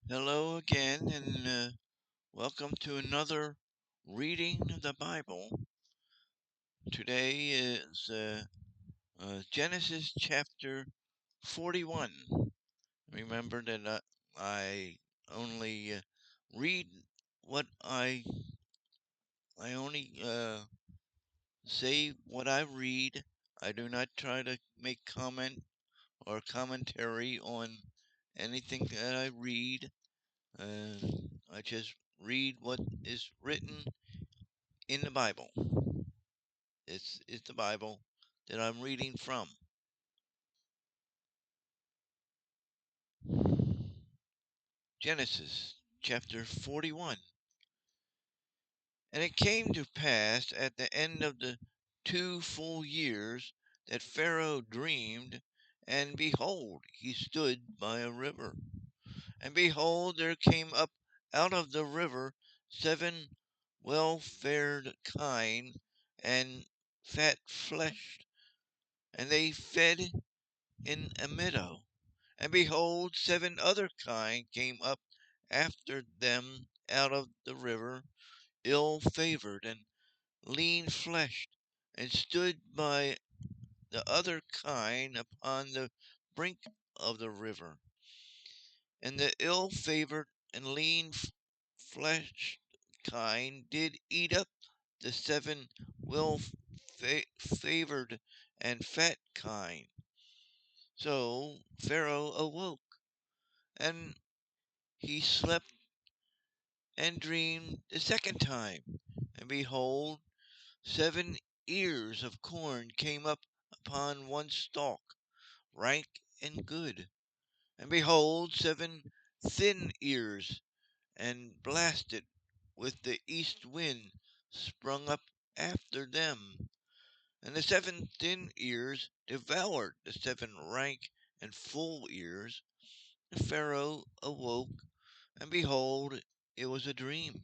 Hello again, and welcome to another reading of the Bible. Today is Genesis chapter 41. Remember that I only read what I only say what I read. I do not try to make comment or commentary on anything that I read. Uh, I just read what is written in the Bible. It's the Bible that I'm reading from. Genesis chapter 41. And it came to pass at the end of the 2 full years that Pharaoh dreamed, and behold, he stood by a river. And behold, there came up out of the river 7 well-favored kine and fat-fleshed, and they fed in a meadow. And behold, 7 other kine came up after them out of the river, ill-favored and lean-fleshed, and stood by the other kine upon the brink of the river. And the ill-favored and lean-fleshed kine did eat up the 7 well-favored and fat kine. So Pharaoh awoke, and he slept and dreamed the second time. And behold, 7 ears of corn came up upon one stalk, rank and good. And behold, 7 thin ears, and blasted with the east wind, sprung up after them. And the 7 thin ears devoured the 7 rank and full ears. And Pharaoh awoke, and behold, it was a dream.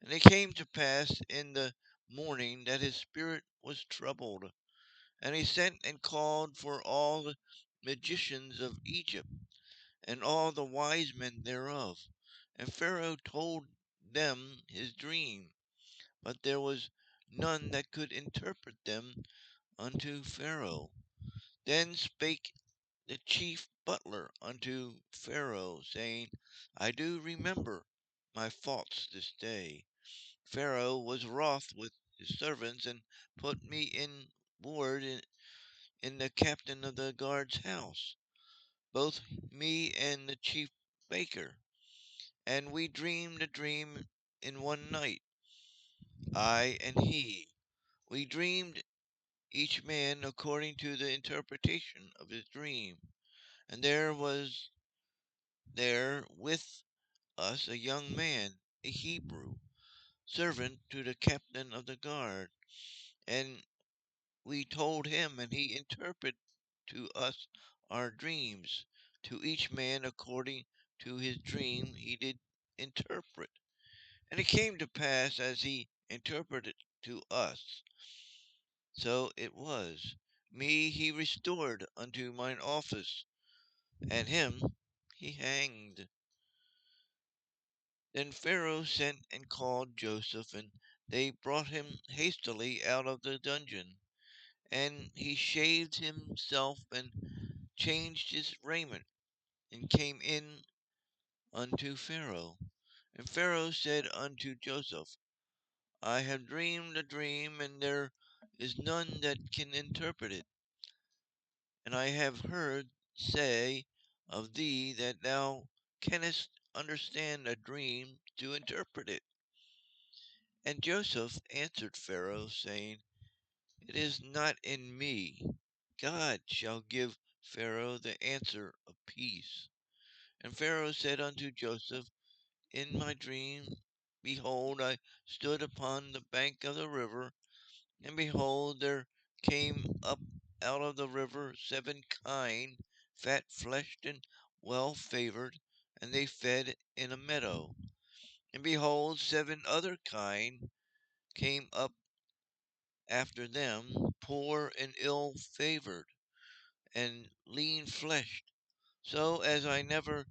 And it came to pass in the morning that his spirit was troubled, and he sent and called for all the magicians of Egypt, and all the wise men thereof. And Pharaoh told them his dream, but there was none that could interpret them unto Pharaoh. Then spake the chief butler unto Pharaoh, saying, I do remember my faults this day. Pharaoh was wroth with his servants, and put me in ward in the captain of the guard's house, both me and the chief baker. And we dreamed a dream in one night, I and he. We dreamed each man according to the interpretation of his dream. And there was there with us a young man, a Hebrew, servant to the captain of the guard. And we told him, and he interpreted to us our dreams. To each man according to his dream he did interpret. And it came to pass as he interpreted to us, so it was. Me he restored unto mine office, and him he hanged. Then Pharaoh sent and called Joseph, and they brought him hastily out of the dungeon. And he shaved himself and changed his raiment, and came in unto Pharaoh. And Pharaoh said unto Joseph, I have dreamed a dream, and there is none that can interpret it. And I have heard say of thee that thou canst understand a dream to interpret it. And Joseph answered Pharaoh, saying, It is not in me. God shall give Pharaoh the answer of peace. And Pharaoh said unto Joseph, In my dream, behold, I stood upon the bank of the river, and behold, there came up out of the river 7 kine, fat-fleshed and well-favored, and they fed in a meadow. And behold, 7 other kine came up after them, poor and ill-favored, and lean-fleshed, so as I never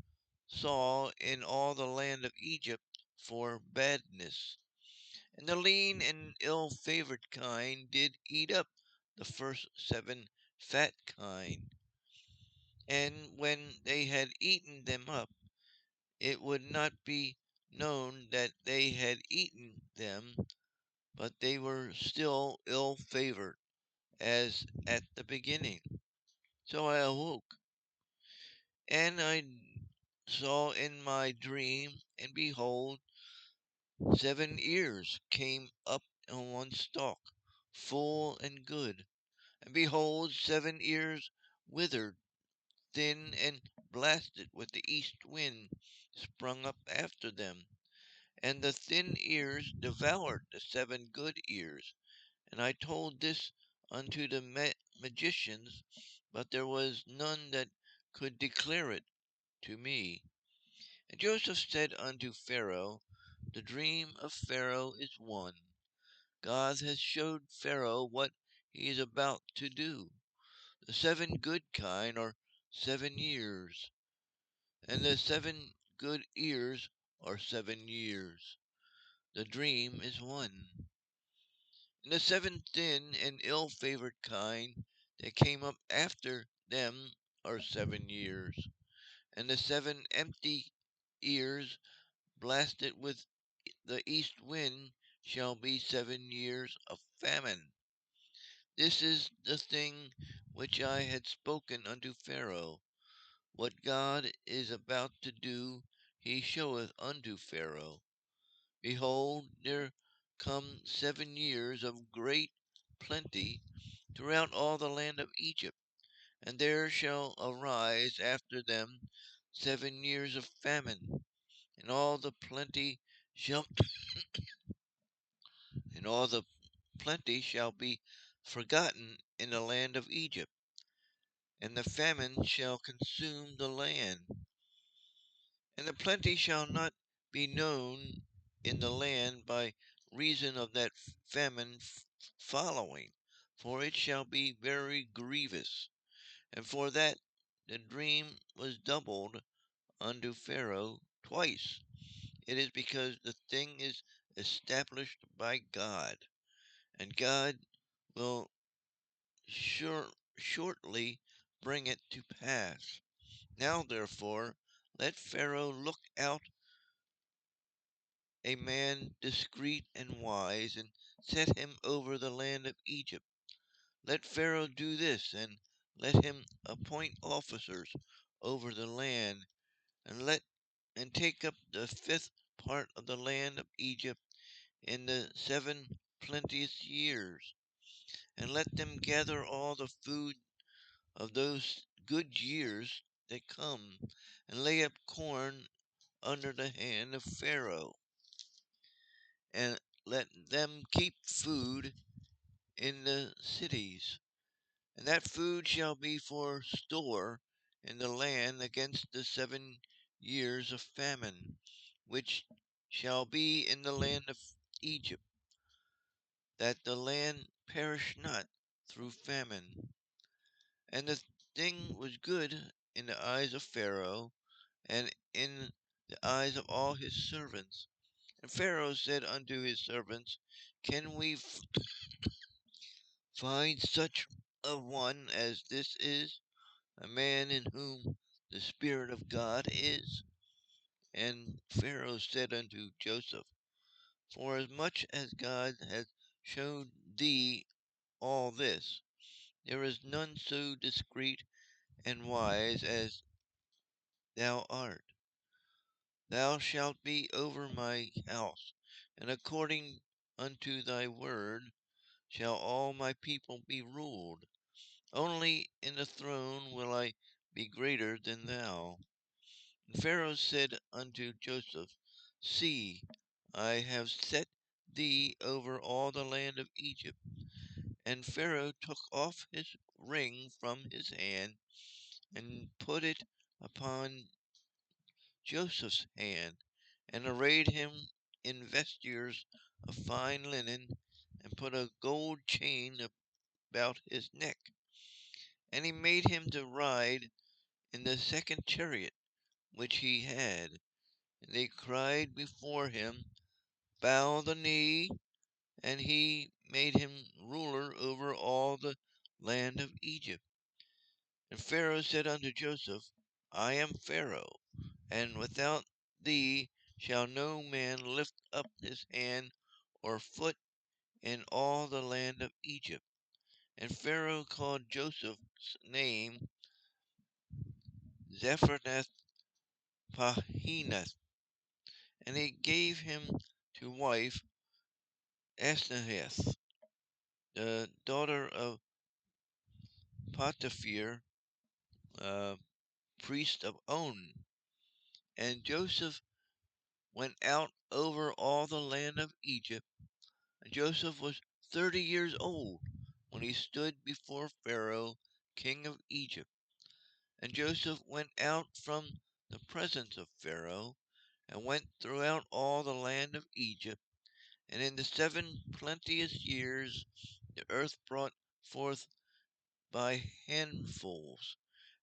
saw in all the land of Egypt for badness. And the lean and ill favored kind did eat up the first 7 fat kine. And when they had eaten them up, it would not be known that they had eaten them, but they were still ill favored, as at the beginning. So I awoke, and I saw in my dream, and behold, 7 ears came up on one stalk, full and good. And behold, 7 ears withered, thin, and blasted with the east wind sprung up after them. And the thin ears devoured the 7 good ears. And I told this unto the magicians, but there was none that could declare it to me. And Joseph said unto Pharaoh, the dream of Pharaoh is one. God has showed Pharaoh what he is about to do. The 7 good kine are 7 years, and the 7 good ears are 7 years. The dream is one. And the 7 thin and ill favored kine that came up after them are 7 years. And the 7 empty ears blasted with the east wind shall be 7 years of famine. This is the thing which I had spoken unto Pharaoh. What God is about to do, he showeth unto Pharaoh. Behold, there come 7 years of great plenty throughout all the land of Egypt, and there shall arise after them 7 years of famine, and all the plenty shall and all the plenty shall be forgotten in the land of Egypt, and the famine shall consume the land. And the plenty shall not be known in the land by reason of that famine following, for it shall be very grievous. And for that the dream was doubled unto Pharaoh twice. It is because the thing is established by God, and God will shortly bring it to pass. Now therefore let Pharaoh look out a man discreet and wise, and set him over the land of Egypt. Let Pharaoh do this, and let him appoint officers over the land, and take up the 5th part of the land of Egypt in the 7 plenteous years, and let them gather all the food of those good years that come, and lay up corn under the hand of Pharaoh, and let them keep food in the cities, and that food shall be for store in the land against the 7 years of famine, which shall be in the land of Egypt, that the land perish not through famine. And the thing was good in the eyes of Pharaoh, and in the eyes of all his servants. And Pharaoh said unto his servants, Can we find such a one as this is, a man in whom the Spirit of God is? And Pharaoh said unto Joseph, Forasmuch as God hath showed thee all this, there is none so discreet and wise as thou art. Thou shalt be over my house, and according unto thy word shall all my people be ruled. Only in the throne will I be greater than thou. And Pharaoh said unto Joseph, See, I have set thee over all the land of Egypt. And Pharaoh took off his ring from his hand, and put it upon Joseph's hand, and arrayed him in vestures of fine linen, and put a gold chain about his neck. And he made him to ride in the second chariot, which he had. And they cried before him, Bow the knee, and he made him ruler over all the land of Egypt. And Pharaoh said unto Joseph, I am Pharaoh, and without thee shall no man lift up his hand or foot in all the land of Egypt. And Pharaoh called Joseph's name Zepharneth Pahineth, and he gave him to wife Asenath, the daughter of Potiphar, uh, priest of On. And Joseph went out over all the land of Egypt. And Joseph was 30 years old when he stood before Pharaoh, king of Egypt. And Joseph went out from the presence of Pharaoh, and went throughout all the land of Egypt. And in the 7 plenteous years the earth brought forth by handfuls.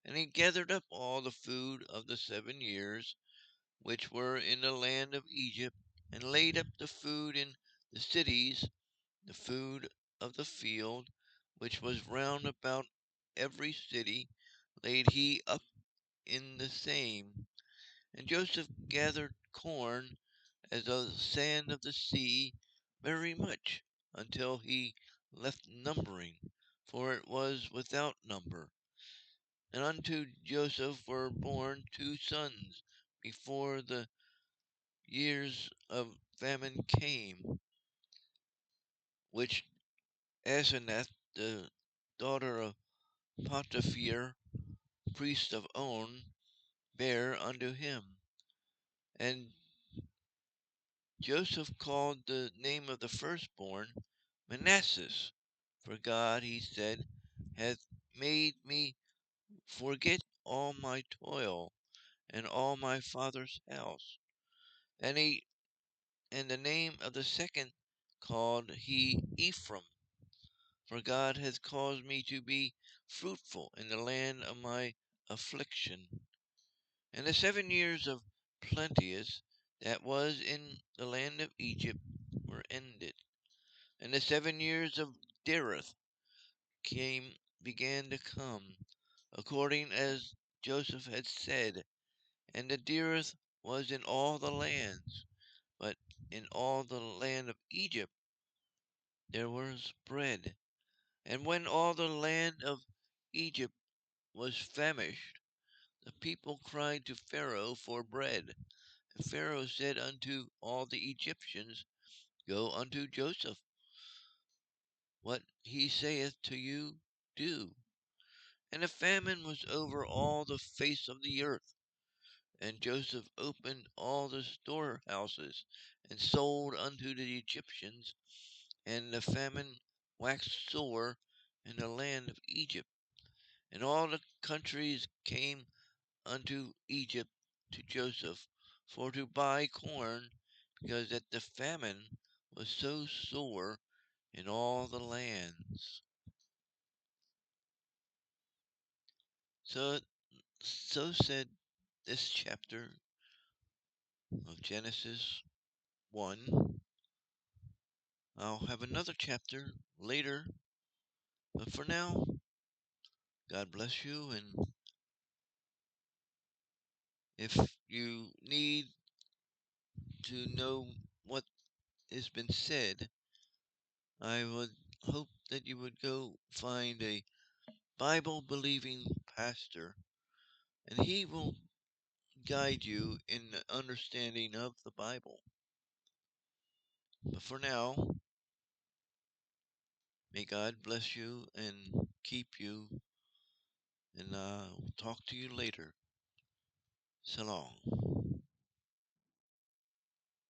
And he gathered up all the food of the 7 years which were in the land of Egypt, and laid up the food in the cities, the food of the field, which was round about every city, laid he up in the same. And Joseph gathered corn as the sand of the sea very much, until he left numbering, for it was without number. And unto Joseph were born 2 sons before the years of famine came, which Asenath, the daughter of Potiphar, priest of On, bare unto him. And Joseph called the name of the firstborn Manasseh, for God, he said, hath made me forget all my toil and all my father's house. And the name of the second called he Ephraim, for God hath caused me to be fruitful in the land of my affliction. And the 7 years of plenteous that was in the land of Egypt were ended. And the 7 years of dearth began to come, according as Joseph had said. And the dearth was in all the lands, but in all the land of Egypt there was bread. And when all the land of Egypt was famished, the people cried to Pharaoh for bread. And Pharaoh said unto all the Egyptians, Go unto Joseph, what he saith to you, do. And a famine was over all the face of the earth. And Joseph opened all the storehouses, and sold unto the Egyptians. And the famine waxed sore in the land of Egypt. And all the countries came unto Egypt to Joseph for to buy corn, because that the famine was so sore in all the lands. So, so said this chapter of Genesis 1. I'll have another chapter later, but for now, God bless you. And if you need to know what has been said, I would hope that you would go find a Bible believing pastor, and he will guide you in the understanding of the Bible. But for now, may God bless you and keep you, and I'll talk to you later. So long.